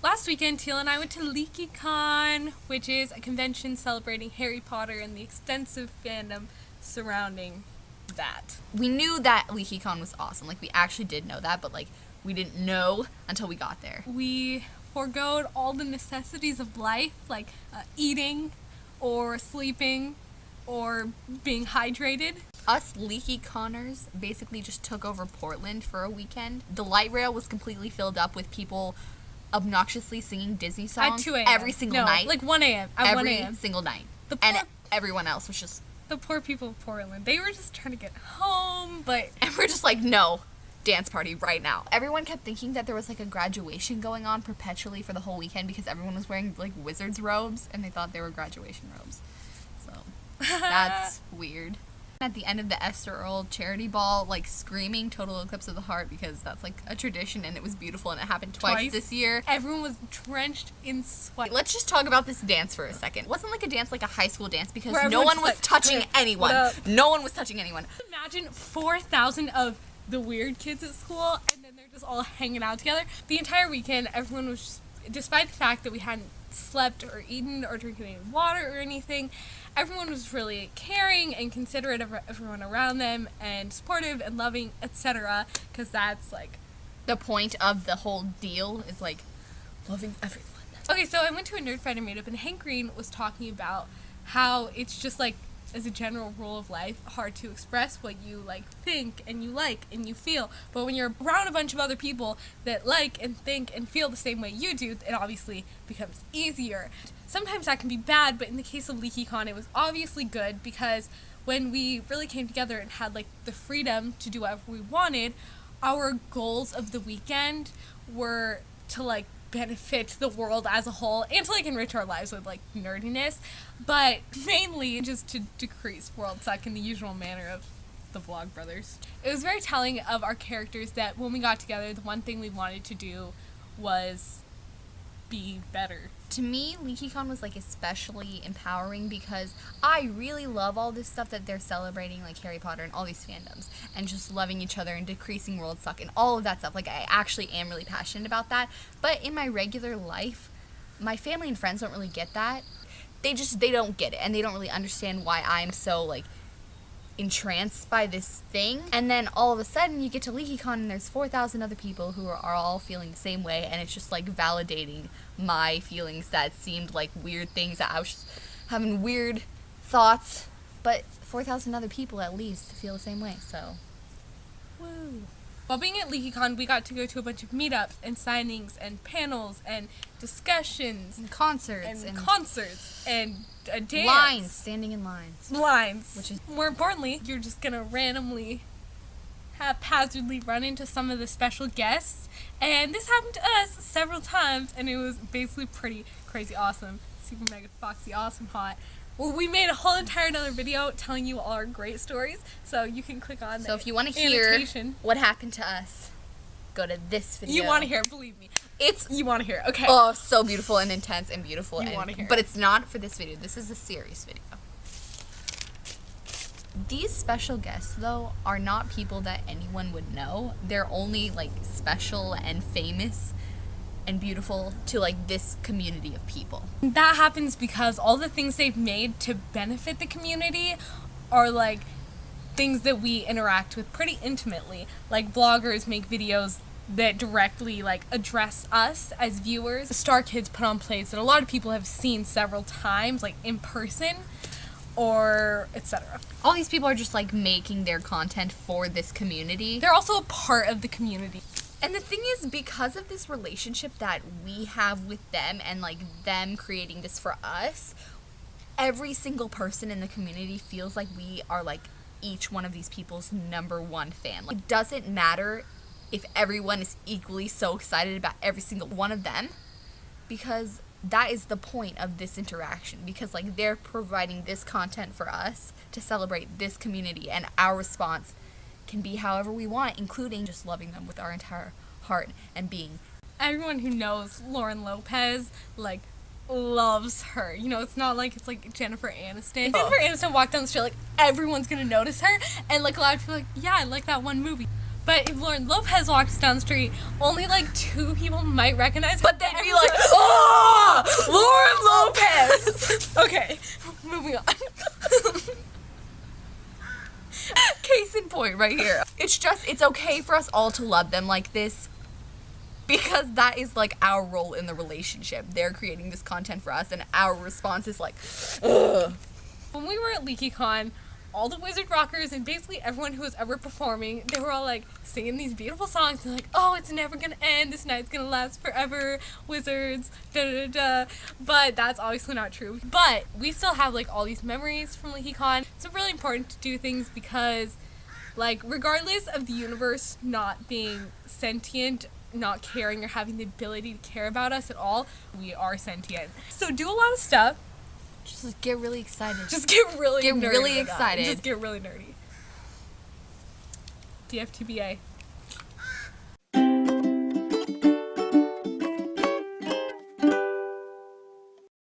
Last weekend, Teal and I went to LeakyCon, which is a convention celebrating Harry Potter and the extensive fandom surrounding that. We knew that LeakyCon was awesome. Like, we actually did know that, but, like, we didn't know until we got there. We forgoed all the necessities of life, like eating or sleeping or being hydrated. Us LeakyConners basically just took over Portland for a weekend. The light rail was completely filled up with people obnoxiously singing Disney songs at 2 a.m. every single night. Like 1 a.m. At 1 a.m. Every single night. And everyone else was just... The poor people of Portland. They were just trying to get home, but... And we're just like, no, dance party right now. Everyone kept thinking that there was like a graduation going on perpetually for the whole weekend because everyone was wearing like wizard's robes and they thought they were graduation robes. So, that's weird. At the end of the Esther Earl charity ball, like screaming Total Eclipse of the Heart because that's like a tradition and it was beautiful and it happened twice this year. Everyone was drenched in sweat. Let's just talk about this dance for a second. It wasn't like a dance like a high school dance because where no one was like, touching anyone. No one was touching anyone. Imagine 4,000 of the weird kids at school and then they're just all hanging out together. The entire weekend, everyone was just, despite the fact that we hadn't slept or eaten or drinking any water or anything, everyone was really caring and considerate of everyone around them and supportive and loving, etc. Because that's like the point of the whole deal is like loving everyone. Okay, so I went to a Nerd Fighter meetup and Hank Green was talking about how it's just like, as a general rule of life, hard to express what you like think and you feel. But when you're around a bunch of other people that like and think and feel the same way you do, it obviously becomes easier. Sometimes that can be bad, but in the case of LeakyCon, it was obviously good because when we really came together and had like the freedom to do whatever we wanted, our goals of the weekend were to like benefit the world as a whole and to like enrich our lives with like nerdiness, but mainly just to decrease world suck in the usual manner of the Vlog Brothers. It was very telling of our characters that when we got together, the one thing we wanted to do was be better. To me, LeakyCon was like especially empowering because I really love all this stuff that they're celebrating, like Harry Potter and all these fandoms, and just loving each other and decreasing world suck and all of that stuff. Like, I actually am really passionate about that. But in my regular life, my family and friends don't really get that. They don't get it, and they don't really understand why I'm so like entranced by this thing. And then all of a sudden you get to LeakyCon and there's 4,000 other people who are all feeling the same way, and it's just like validating my feelings that seemed like weird things, that I was just having weird thoughts, but 4,000 other people at least feel the same way. So woo. While being at LeakyCon, we got to go to a bunch of meetups and signings and panels and discussions and concerts and a dance. Lines, standing in lines. Which is, more importantly, you're just gonna randomly haphazardly run into some of the special guests, and this happened to us several times, and it was basically pretty crazy awesome. Super mega foxy awesome hot. Well, we made a whole entire another video telling you all our great stories, so you can click on that. So if you want to hear what happened to us, go to this video. You want to hear it, believe me. You want to hear it, okay. Oh, so beautiful and intense and beautiful. You want to hear it. But it's not for this video. This is a serious video. These special guests, though, are not people that anyone would know. They're only, like, special and famous and beautiful to like this community of people. That happens because all the things they've made to benefit the community are like things that we interact with pretty intimately. Like bloggers make videos that directly like address us as viewers. The Star Kids put on plays that a lot of people have seen several times, like in person or etc. All these people are just like making their content for this community. They're also a part of the community. And the thing is, because of this relationship that we have with them and like them creating this for us, every single person in the community feels like we are like each one of these people's #1 fan. Like, it doesn't matter if everyone is equally so excited about every single one of them, because that is the point of this interaction, because like they're providing this content for us to celebrate this community, and our response can be however we want, including just loving them with our entire heart and being. Everyone who knows Lauren Lopez like loves her. You know, it's not like it's like Jennifer Aniston. If Jennifer Aniston walked down the street, like everyone's gonna notice her, and like a lot of people are like, yeah, I like that one movie. But if Lauren Lopez walks down the street, only like 2 people might recognize her. But they'd be like, point right here. It's just, it's okay for us all to love them like this, because that is like our role in the relationship. They're creating this content for us, and our response is like, ugh. When we were at LeakyCon, all the Wizard Rockers and basically everyone who was ever performing, they were all like singing these beautiful songs and like, oh, it's never gonna end, this night's gonna last forever, wizards, da da da. But that's obviously not true. But we still have like all these memories from LeakyCon. It's really important to do things because, like, regardless of the universe not being sentient, not caring, or having the ability to care about us at all, we are sentient. So do a lot of stuff. Just get really excited. Just get really Get nerdy really with that. excited. Just get really nerdy. DFTBA.